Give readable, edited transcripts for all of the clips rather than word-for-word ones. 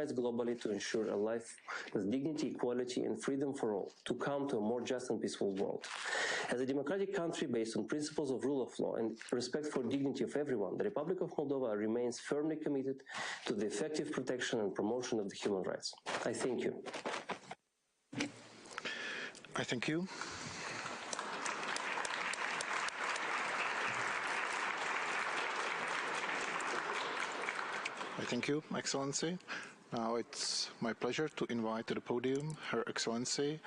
rights globally to ensure a life with dignity, equality, and freedom for all, to come to a more just and peaceful world. As a democratic country based on principles of rule of law and respect for dignity of everyone, the Republic of Moldova remains firmly committed to the effective protection and promotion of the human rights. I thank you. I thank you. I thank you, Excellency. Now it's my pleasure to invite to the podium Her Excellency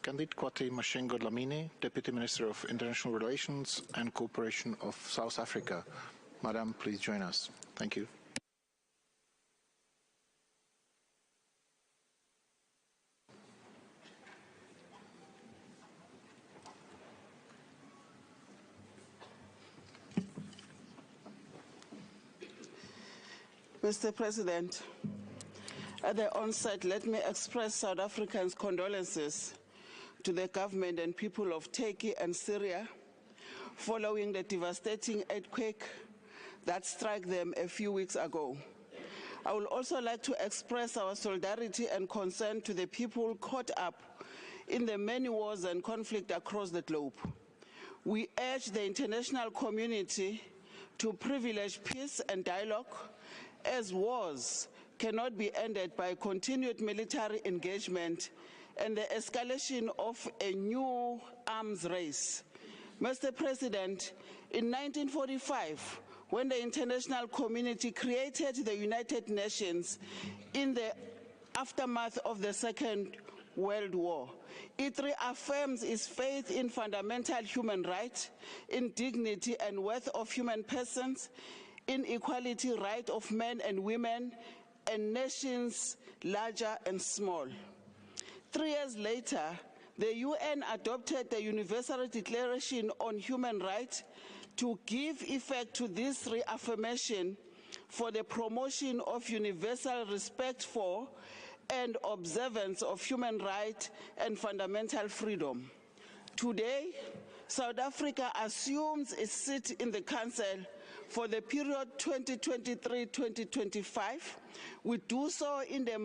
Candith Mashego-Dlamini, Deputy Minister of International Relations and Cooperation of South Africa. Madam, please join us. Thank you. Mr. President, at the onset, let me express South Africans' condolences to the government and people of Turkey and Syria following the devastating earthquake that struck them a few weeks ago. I would also like to express our solidarity and concern to the people caught up in the many wars and conflict across the globe. We urge the international community to privilege peace and dialogue, as wars cannot be ended by continued military engagement and the escalation of a new arms race. Mr. President, in 1945, when the international community created the United Nations in the aftermath of the Second World War, it reaffirms its faith in fundamental human rights, in dignity and worth of human persons, in equality right of men and women, and nations larger and small. 3 years later, the UN adopted the Universal Declaration on Human Rights to give effect to this reaffirmation for the promotion of universal respect for and observance of human rights and fundamental freedom. Today, South Africa assumes its seat in the Council for the period 2023-2025. We do so in the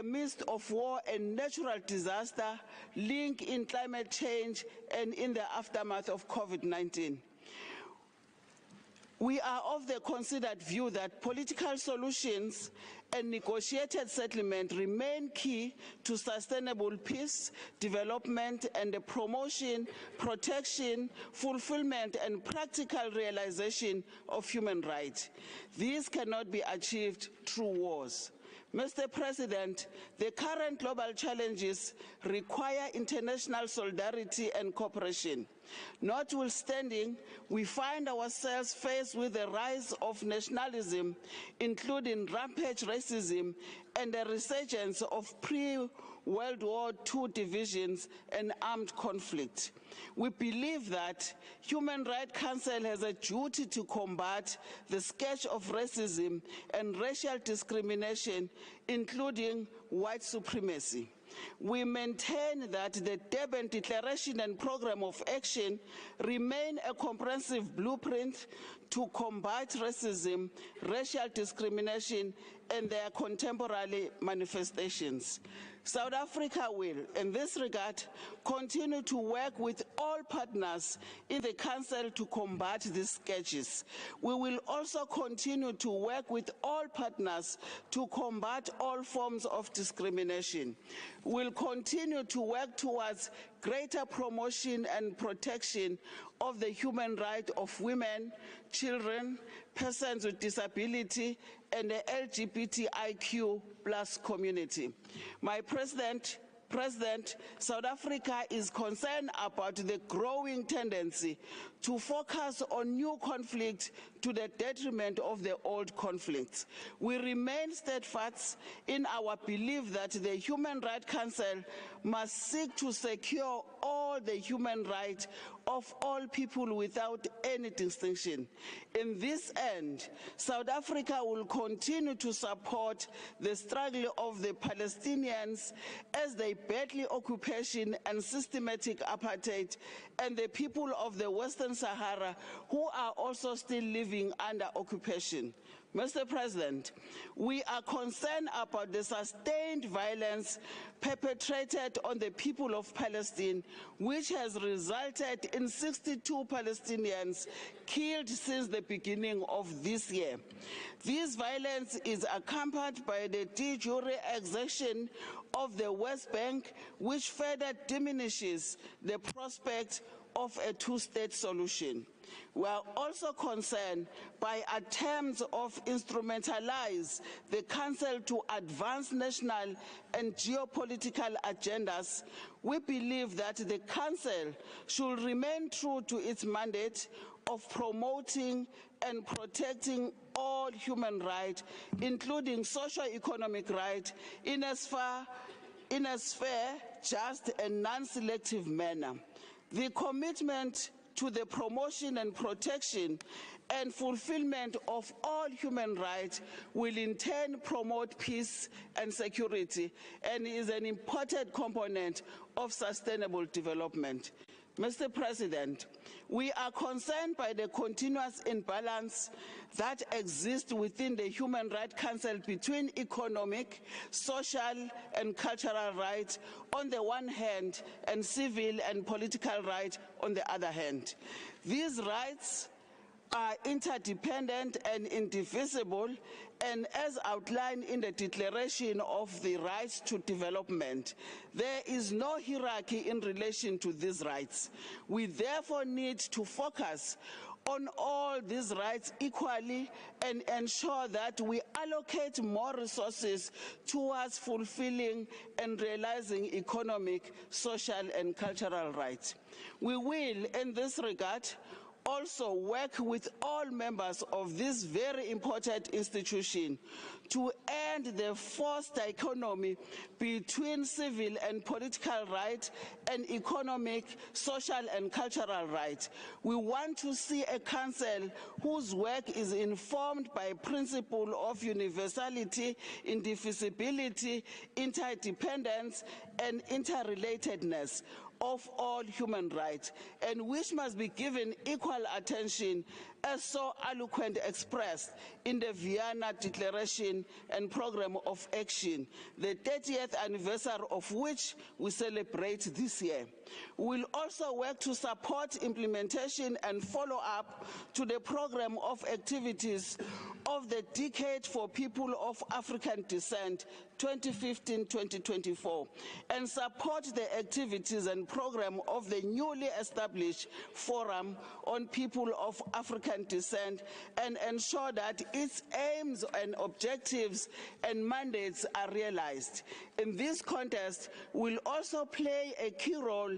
midst of war and natural disaster, linked in climate change, and in the aftermath of COVID-19. We are of the considered view that political solutions and negotiated settlement remain key to sustainable peace, development, and the promotion, protection, fulfillment, and practical realization of human rights. These cannot be achieved through wars. Mr. President, the current global challenges require international solidarity and cooperation. Notwithstanding, we find ourselves faced with the rise of nationalism, including rampant racism and the resurgence of pre-World War II divisions and armed conflict. We believe that Human Rights Council has a duty to combat the scourge of racism and racial discrimination, including white supremacy. We maintain that the Durban Declaration and Program of Action remain a comprehensive blueprint to combat racism, racial discrimination, and their contemporary manifestations. South Africa will, in this regard, continue to work with all partners in the Council to combat these scourges. We will also continue to work with all partners to combat all forms of discrimination. We'll continue to work towards greater promotion and protection of the human rights of women, children, persons with disability, and the LGBTIQ+ community. My President, South Africa is concerned about the growing tendency to focus on new conflict to the detriment of the old conflicts. We remain steadfast in our belief that the Human Rights Council must seek to secure all the human rights of all people without any distinction. In this end, South Africa will continue to support the struggle of the Palestinians as they battle occupation and systematic apartheid, and the people of the Western Sahara who are also still living under occupation. Mr. President, we are concerned about the sustained violence perpetrated on the people of Palestine, which has resulted in 62 Palestinians killed since the beginning of this year. This violence is accompanied by the de jure exertion of the West Bank, which further diminishes the prospect of a two-state solution. We are also concerned by attempts of instrumentalize the Council to advance national and geopolitical agendas. We believe that the Council should remain true to its mandate of promoting and protecting all human rights, including socio-economic rights, in as fair, just, and non-selective manner. The commitment to the promotion and protection and fulfillment of all human rights will in turn promote peace and security and is an important component of sustainable development. Mr. President, we are concerned by the continuous imbalance that exists within the Human Rights Council between economic, social, and cultural rights on the one hand and civil and political rights on the other hand. These rights are interdependent and indivisible, and as outlined in the Declaration of the Rights to Development, there is no hierarchy in relation to these rights. We therefore need to focus on all these rights equally and ensure that we allocate more resources towards fulfilling and realizing economic, social, and cultural rights. We will, in this regard, also work with all members of this very important institution to end the forced dichotomy between civil and political rights and economic, social, and cultural rights. We want to see a council whose work is informed by principle of universality, indivisibility, interdependence, and interrelatedness of all human rights, and which must be given equal attention as so eloquently expressed in the Vienna Declaration and Program of Action, the 30th anniversary of which we celebrate this year. We will also work to support implementation and follow-up to the program of activities of the Decade for People of African Descent 2015-2024 and support the activities and program of the newly established Forum on People of African Descent and ensure that its aims and objectives and mandates are realized. In this context, we'll also play a key role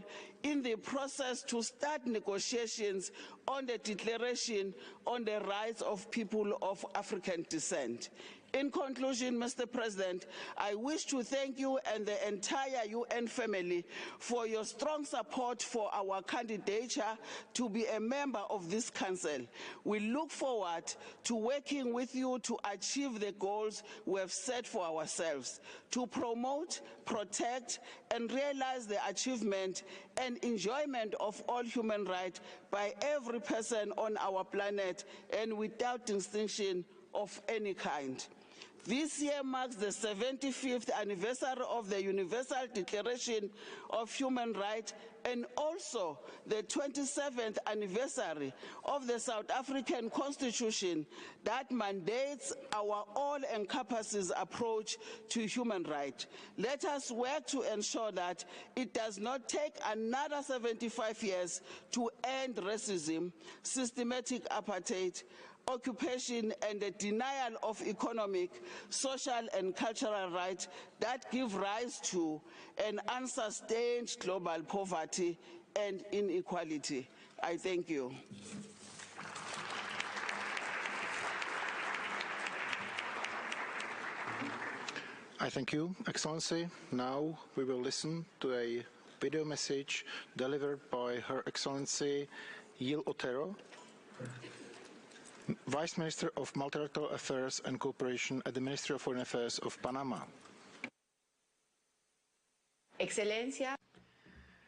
in the process to start negotiations on the Declaration on the Rights of People of African Descent. In conclusion, Mr. President, I wish to thank you and the entire UN family for your strong support for our candidature to be a member of this council. We look forward to working with you to achieve the goals we have set for ourselves, to promote, protect, and realize the achievement and enjoyment of all human rights by every person on our planet and without distinction of any kind. This year marks the 75th anniversary of the Universal Declaration of Human Rights and also the 27th anniversary of the South African Constitution that mandates our all-encompassing approach to human rights. Let us work to ensure that it does not take another 75 years to end racism, systematic apartheid, occupation, and the denial of economic, social, and cultural rights that give rise to an unsustained global poverty and inequality. I thank you. I thank you, Excellency. Now we will listen to a video message delivered by Her Excellency Yil Otero, Vice Minister of Multilateral Affairs and Cooperation at the Ministry of Foreign Affairs of Panama. Excelencia.